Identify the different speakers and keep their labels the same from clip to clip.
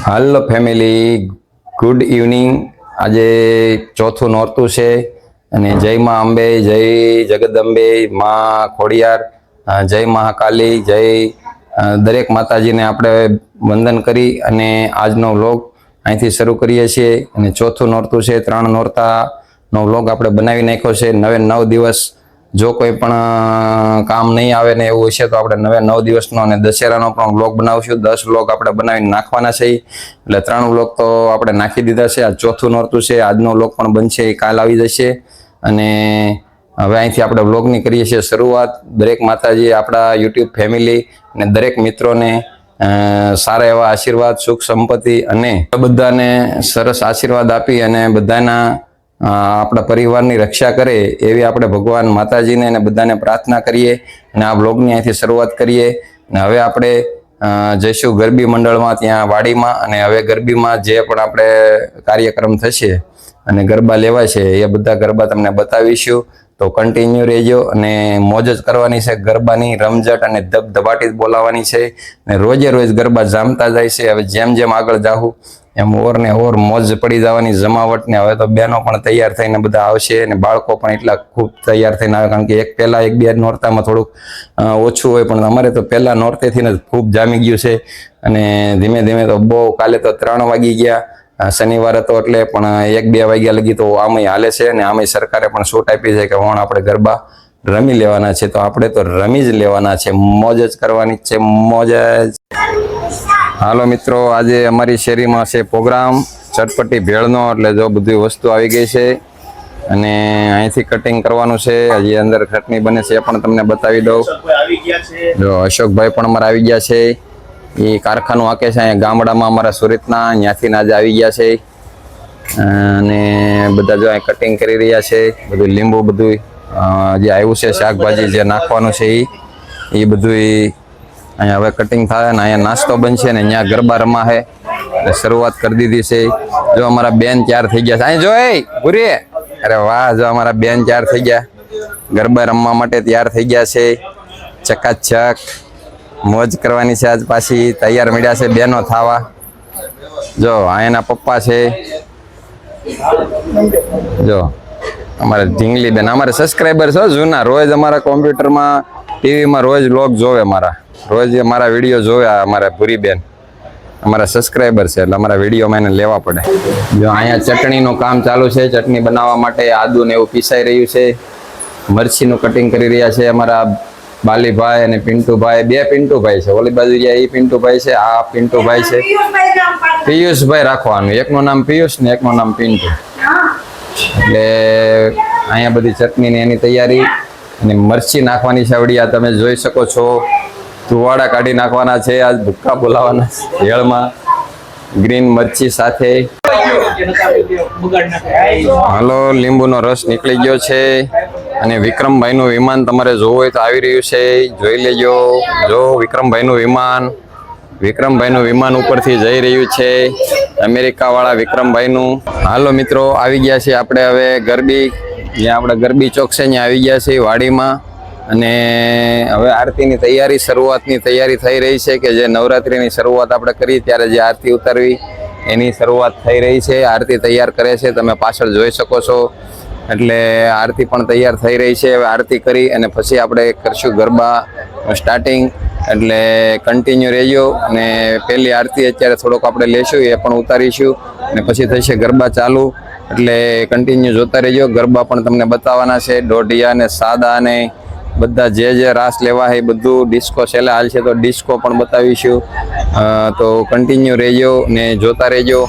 Speaker 1: હાલો family, good evening. આજે ચોથું નોરતું છે અને જય માં અંબે, જય જગદંબે, માં ખોડિયાર, જય મહાકાલી, જય દરેક માતાજીને આપણે વંદન કરી અને આજનો વ્લોગ અહીંથી શરૂ કરીએ છીએ. અને ચોથું નોરતું છે, 3 નોરતાનો વ્લોગ આપણે બનાવી નાખ્યો છે. 9 દિવસ જો કોઈ પણ કામ નહીં આવે ને એવું હશે તો આપણે 9 દિવસનો અને દશેરાનો પણ વ્લોગ બનાવશું. 10 વ્લોગ આપણે બનાવીને નાખવાના છે, એટલે 3 વ્લોગ તો આપણે નાખી દીધા છે. આ ચોથું નોરતું છે, આજનો વ્લોગ પણ બનશે, એ કાલ આવી જશે. અને હવે અહીંથી આપણે વ્લોગની કરીએ છીએ શરૂઆત. દરેક માતાજી આપણા યુટ્યુબ ફેમિલી અને દરેક મિત્રોને સારા એવા આશીર્વાદ, સુખ સંપત્તિ અને બધાને સરસ આશીર્વાદ આપી અને બધાના આપણા પરિવારની રક્ષા કરે એવી આપણે ભગવાન માતાજીને અને બધાને પ્રાર્થના કરીએ અને આ વ્લોગની અહીંથી શરૂઆત કરીએ. અને હવે આપણે જઈશું ગરબી મંડળમાં, ત્યાં વાડીમાં. અને હવે ગરબીમાં જે પણ આપણે કાર્યક્રમ થશે અને ગરબા લેવાય છે એ બધા ગરબા તમને બતાવીશું. તો કન્ટિન્યુ રહેજો અને મોજ જ કરવાની છે. ગરબાની રમઝટ અને ધબધબાટી જ બોલાવવાની છે અને રોજે રોજ ગરબા જામતા જાય છે. હવે જેમ જેમ આગળ જાઉં એમ ઓર ને ઓર મોજ પડી જવાની, જમાવટ ને. હવે તો બહેનો પણ તૈયાર થઈને બધા આવશે અને બાળકો પણ એટલા ખૂબ તૈયાર થઈને આવે, કારણ કે પહેલા 1-2 નોરતામાં થોડુંક ઓછું હોય, પણ અમારે તો પહેલા નોરતેથી જ ખૂબ જામી ગયું છે. અને ધીમે ધીમે તો બહુ, કાલે તો 3 વાગી ગયા, શનિવાર હતો એટલે, પણ 1-2 વાગ્યા લગી તો આમય હાલે છે. અને આમય સરકારે પણ છૂટ આપી છે કે આપણે ગરબા રમી લેવાના છે, તો આપણે તો રમી જ લેવાના છે, મોજ જ કરવાની છે, મોજ જ. હાલો મિત્રો, આજે અમારી શેરીમાં છે પ્રોગ્રામ ચટપટી ભેળનો, એટલે જો બધી વસ્તુ આવી ગઈ છે અને અહીંથી કટિંગ કરવાનું છે. હજી અંદર ચટણી બને છે, એ પણ તમને બતાવી દઉં. જો અશોકભાઈ પણ અમારા આવી ગયા છે, એ કારખાનું આકે છે અહીંયા ગામડામાં અમારા સુરતના, ત્યાંથી આજે આવી ગયા છે. અને બધા જો અહીં કટિંગ કરી રહ્યા છે, બધું લીંબુ બધું જે આવ્યું છે, શાકભાજી જે નાખવાનું છે એ બધું અહીંયા હવે કટિંગ થાય ને અહીંયા નાસ્તો બનશે ને અહીંયા ગરબા રમા છે એટલે શરૂઆત કરી દીધી છે. જો અમારા બેન 4 થઈ ગયા છે, અહીં જો એ ભૂરી, અરે વાહ, જો અમારા બેન 4 થઈ ગયા, ગરબા રમવા માટે તૈયાર થઈ ગયા છે. ચકાચક મોજ કરવાની છે આજ, પાછી તૈયાર મળ્યા છે બેનો થાવા. જો અહીંયાના પપ્પા છે, જો અમારે ઢીંગલી બેન, અમારે સબસ્ક્રાઈબર છો જૂના, રોજ અમારા કોમ્પ્યુટરમાં, ટીવીમાં રોજ વ્લોગ જોવે, રોજ અમારા વિડીયો જોવે. અમારા ભૂરી બેન અમારા સબસ્ક્રાઈબર છે, એટલે અમારા વિડીયોમાં એને લેવા પડે. જો અહીંયા ચટણીનું કામ ચાલુ છે, ચટણી બનાવવા માટે આદુ ને એવું પીસાઈ રહ્યું છે. મરચીનું કટિંગ કરી રહ્યા છે અમારા બાલીભાઈ અને પિન્ટુભાઈ. 2 પિન્ટુભાઈ છે, ઓલી બાજુ એ પિન્ટુભાઈ છે, આ પિન્ટુભાઈ છે. પિયુષભાઈ રાખવાનું, એકનું નામ પિયુષ ને એકનું નામ પિન્ટુ. એટલે અહીંયા બધી ચટણી ને એની તૈયારી. અને મરચી નાખવાની છે આવડી, આ તમે જોઈ શકો છો. ધુવાડા કાઢી નાખવાના છે, આજ ભૂક્કા બોલાવાના ભેળમાં, ગ્રીન મરચી સાથે. હાલો, લીંબુનો રસ નીકળી ગયો છે અને વિક્રમભાઈનું વિમાન તમારે જોવું હોય તો આવી રહ્યું છે, જોઈ લેજો. જો વિક્રમભાઈનું વિમાન ઉપરથી જઈ રહ્યું છે, અમેરિકા વાળા વિક્રમભાઈનું. હાલો મિત્રો, આવી ગયા છે આપણે હવે ગરબી, જ્યાં આપણે ગરબી ચોક છે ત્યાં આવી ગયા છે વાડીમાં. અને હવે આરતીની તૈયારી, શરૂઆતની તૈયારી થઈ રહી છે, કે જે નવરાત્રિની શરૂઆત આપણે કરી ત્યારે જે આરતી ઉતારવી એની શરૂઆત થઈ રહી છે. આરતી તૈયાર કરે છે, તમે પાછળ જોઈ શકો છો. એટલે આરતી પણ તૈયાર થઈ રહી છે. હવે આરતી કરી અને પછી આપણે કરશું ગરબા સ્ટાર્ટિંગ, એટલે કન્ટિન્યુ રહેજો. અને પહેલી આરતી અત્યારે થોડોક આપણે લેશું, એ પણ ઉતારીશું અને પછી થશે ગરબા ચાલુ, એટલે કન્ટિન્યુ જોતા રહેજો. ગરબા પણ તમને બતાવવાના છે, દોઢિયા ને સાદા ને બધા જે રાસ લેવા છે બધું. ડિસ્કો છેલ્લે હાલ છે તો ડિસ્કો પણ બતાવીશું. તો કન્ટિન્યુ રહેજો ને જોતા રહેજો.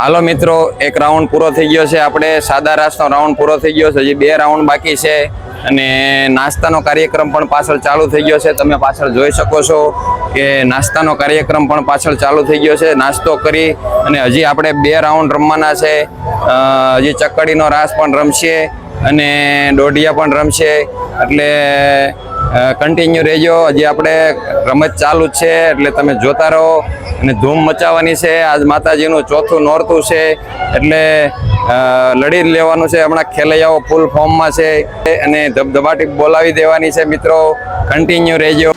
Speaker 1: હાલો મિત્રો, એક રાઉન્ડ પૂરો થઈ ગયો છે. આપણે સાદા રાસનો રાઉન્ડ પૂરો થઈ ગયો છે. હજી 2 રાઉન્ડ બાકી છે અને નાસ્તાનો કાર્યક્રમ પણ પાછળ ચાલુ થઈ ગયો છે. તમે પાછળ જોઈ શકો છો કે નાસ્તાનો કાર્યક્રમ પણ પાછળ ચાલુ થઈ ગયો છે. નાસ્તો કરી અને હજી આપણે 2 રાઉન્ડ રમવાના છે. હજી ચકડીનો રાસ પણ રમશે અને દોઢિયા પણ રમશે. એટલે કન્ટિન્યુ રહેજો. હજી આપણે રમત ચાલુ જ છે એટલે તમે જોતા રહો અને ધૂમ મચાવવાની છે. આજ માતાજીનું 4થું નોરતું છે એટલે લડી લેવાનું છે. હમણાં ખેલૈયાઓ ફૂલ ફોર્મમાં છે અને ધબધબાટી બોલાવી દેવાની છે. મિત્રો કન્ટિન્યુ રહેજો.